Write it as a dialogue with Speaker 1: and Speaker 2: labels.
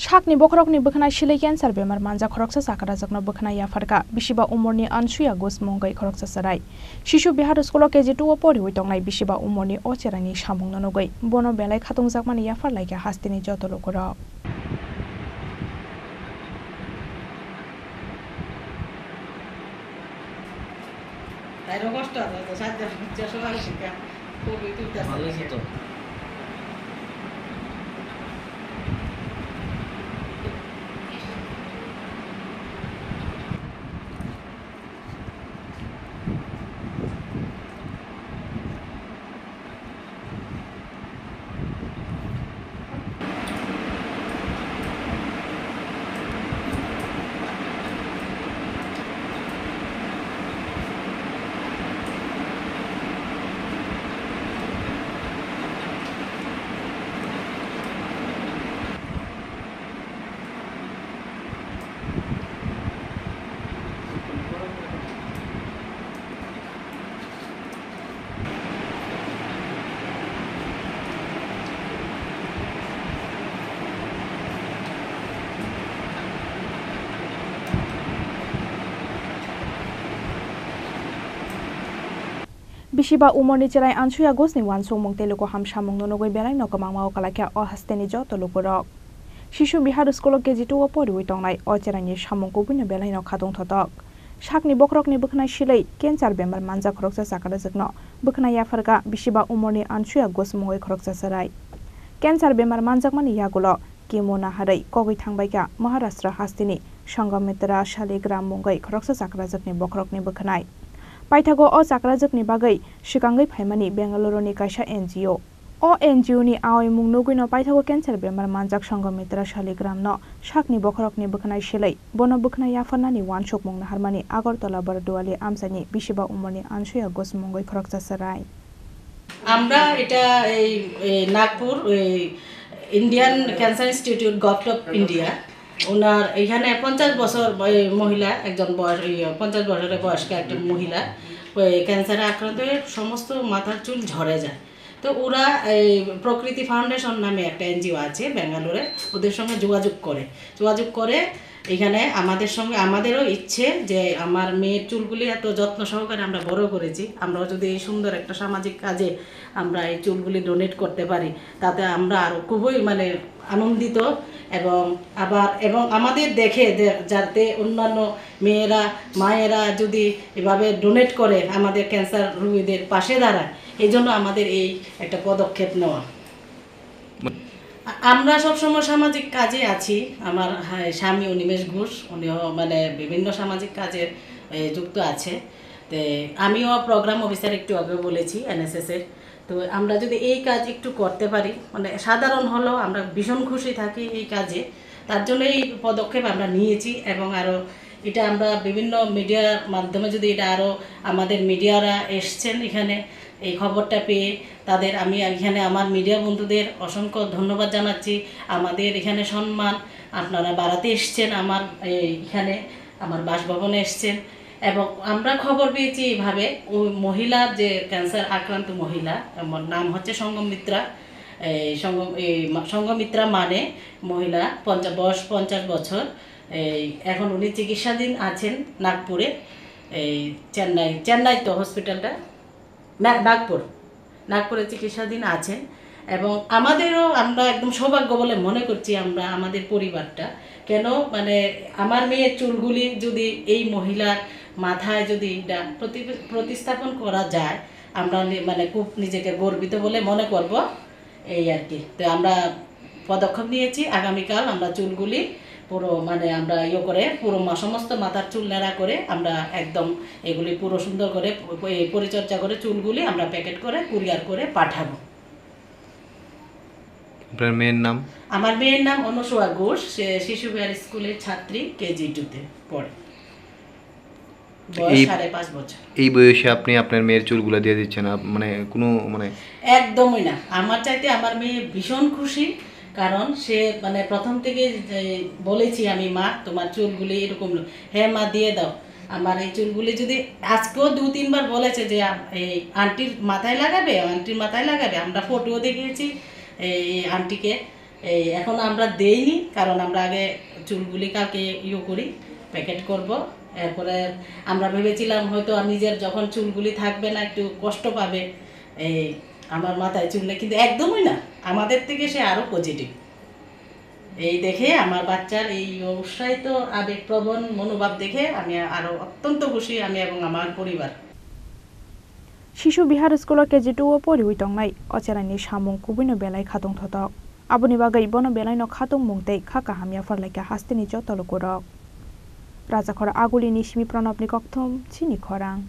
Speaker 1: Sakni Bokhorokni Bwkhonai Silwi cancer Bemar Manjak Khoroksa Chakrajwkno Bwkhonai Yapharkha Bisiba Omarni Ansuya Ghosh Mungwi Khoroksa Chwrai Sishu Bihar Schoolo KG2 Poriwi Tongnai Bisiba Omarni Chwraini Samungno Nugwi Bono Belai Khatungjakmani Yapharlaikha Hasteni Jotto Lukurok Bisiba Omarni Chwrai Ansuya Ghosh ni wansung mungte luko ham Samungno Nugwi Belai no kamangma okalaikha Hasteni Jotto Lukurok Sishu Bihar Schoolo KG2 Poriwi Tongnai Chwraini Samung kubui Belai no khatung thotok Sakni Bokhorokni Bwkhonai Silwi cancer Bemar Manjak Khoroksa Chakrajwkno Bwkhonai Yapharkha Bisiba Omarni Ansuya Ghosh Mungwi Khoroksa Chwrai cancer Bemar Manjakmani yagulo chemo naharai kogui thangbaika Maharashtra Hasteni Sanghamitra Shaligram Mungwi Khoroksa Chakrajwkni Bokhorokni Bwkhonai Paithago o Chakrajwkni bagai sikangai phaimani Bengaluru ni kaisa NGO o NGO ni awai mung Nugwi no paithago cancer Bemar Manjak Sanghamitra Shaligram no Sakni Bokhorokni Bwkhonai Silwi Bono Bwkhonai Yapharna ni wansuk mung naharmani Agartala Barduali amsani Bisiba Omarni Ansuya Ghosh Mungwi Khoroksa Chwrai
Speaker 2: আমরা এটা এই Nagpur Indian cancer institute government of India ওনার এখানে 50 বছর মহিলা একজন 50 বছরের বয়স্ক একটা মহিলা ক্যান্সারে আক্রান্ত হয়ে সমস্ত মাথার চুল ঝরে যায় তো ওরা প্রকৃতি ফাউন্ডেশন নামে একটা এনজিও আছে বেঙ্গালুরে ওদের সঙ্গে যোগাযোগ করে এখানে আমাদের সঙ্গে আমাদেরও ইচ্ছে যে আমার মেয়ের চুলগুলি এত যত্ন সহকারে আমরা বড় করেছি আমরাও যদি এই সুন্দর একটা সামাজিক কাজে আমরা এই চুলগুলি ডোনেট করতে পারি তাতে আমরা আরো খুবই মানে আনন্দিত এবং আমাদের দেখে যাতে অন্যান্য মেয়েরা মায়েরা যদি এভাবে ডোনেট করে আমাদের ক্যান্সার রোগীদের পাশে দাঁড়ায় এইজন্য আমাদের এই একটা পদক্ষেপ নেওয়া আমরা সব সময় সামাজিক কাজে আছি আমার স্বামী অনিমেষ ঘোষ উনিও মানে বিভিন্ন সামাজিক কাজে যুক্ত আছে তো আমিও প্রোগ্রাম অফিসার একটু আগে বলেছি এনএসএস এর তো আমরা যদি এই কাজ একটু করতে পারি মানে সাধারণ হলো আমরা ভীষণ খুশি থাকি এই কাজে তার জন্য এই পদক্ষেপ আমরা নিয়েছি এবং আরো এটা আমরা বিভিন্ন মিডিয়ার মাধ্যমে যদি এটা আরো আমাদের মিডিয়ারা এসেছেন এখানে এই খবরটা পেয়ে তাদের আমি এখানে আমার মিডিয়া বন্ধুদের অসংখ্য ধন্যবাদ জানাচ্ছি আমাদের এখানে সম্মান আপনারা বাড়াতে এসেছেন আমার এখানে আমার বাসভবনে এসেছেন এবং আমরা খবর পেয়েছি এইভাবে ওই মহিলা যে ক্যান্সার আক্রান্ত মহিলা নাম হচ্ছে সঙ্গমিত্রা মানে মহিলা বয়স 50 বছর এখন উনি চিকিৎসাধীন আছেন নাগপুরে চেন্নাই তো হসপিটালটা নাগপুরে চিকিৎসাধীন আছেন এবং আমাদেরও আমরা একদম সৌভাগ্য বলে মনে করছি আমরা আমাদের পরিবারটা কেন মানে আমার মেয়ের চুলগুলি যদি এই মহিলার মাথায় যদি এটা প্রতিস্থাপন করা যায় আমরা মানে খুব নিজেকে গর্বিত বলে মনে করব এই আর কি তো আমরা পদক্ষেপ নিয়েছি আগামীকাল আমরা চুলগুলি পুরো মানে আমরা করে পুরো সমস্ত মাথার চুল নেড়া করে আমরা একদম এগুলি পুরো সুন্দর করে পরিচর্যা করে চুলগুলি আমরা প্যাকেট করে কুরিয়ার করে পাঠাবো
Speaker 3: আপনার মেয়ের নাম
Speaker 2: আমার মেয়ের নাম অনুসুয়া ঘোষ সে শিশু বিহার স্কুলের ছাত্রী কেজি2 তে পড়ে বয়স 5.5 বছর
Speaker 3: এই বয়সে আপনি আপনার মেয়ের চুলগুলো দিয়ে দিচ্ছেন মানে কোনো মানে
Speaker 2: একদমই না আমার চাইতে আমার মেয়ে ভীষণ খুশি কারণ সে মানে প্রথম থেকে বলেছি আমি মা তোমার চুলগুলি এরকম হ্যাঁ মা দিয়ে দাও আমার এই চুলগুলি যদি আজকেও 2-3 বার বলেছে যে এই আন্টির মাথায় লাগাবে আমরা ফটো দেখিয়েছি এই আন্টিকে এই এখন আমরা দেইনি, কারণ আমরা আগে চুলগুলি কালকে করি, প্যাকেট করব। এরপরে আমরা ভেবেছিলাম হয়তো নিজের যখন চুলগুলি থাকবে না একটু কষ্ট পাবে এই আমার মাথায় চুললে, কিন্তু একদমই না, আমাদের থেকে সে আরও পজিটিভ। এই দেখে আমার বাচ্চার এই উৎসাহিত আবেগপ্রবণ মনোভাব দেখে আমি আরও অত্যন্ত খুশি, আমি এবং আমার পরিবার।
Speaker 1: শিশু Bihar school KG 2 o Poriwi Tongnai Chwraini Samung Kubino Belai Khatungthotok Aboni bagai Bono Belai no Khatung Mungtei Khaka ham Yapharlaikha Hasteni Jotto Lukurok Rajakhora Aguli Nishmi Pranabni Kokthom Chini Khorang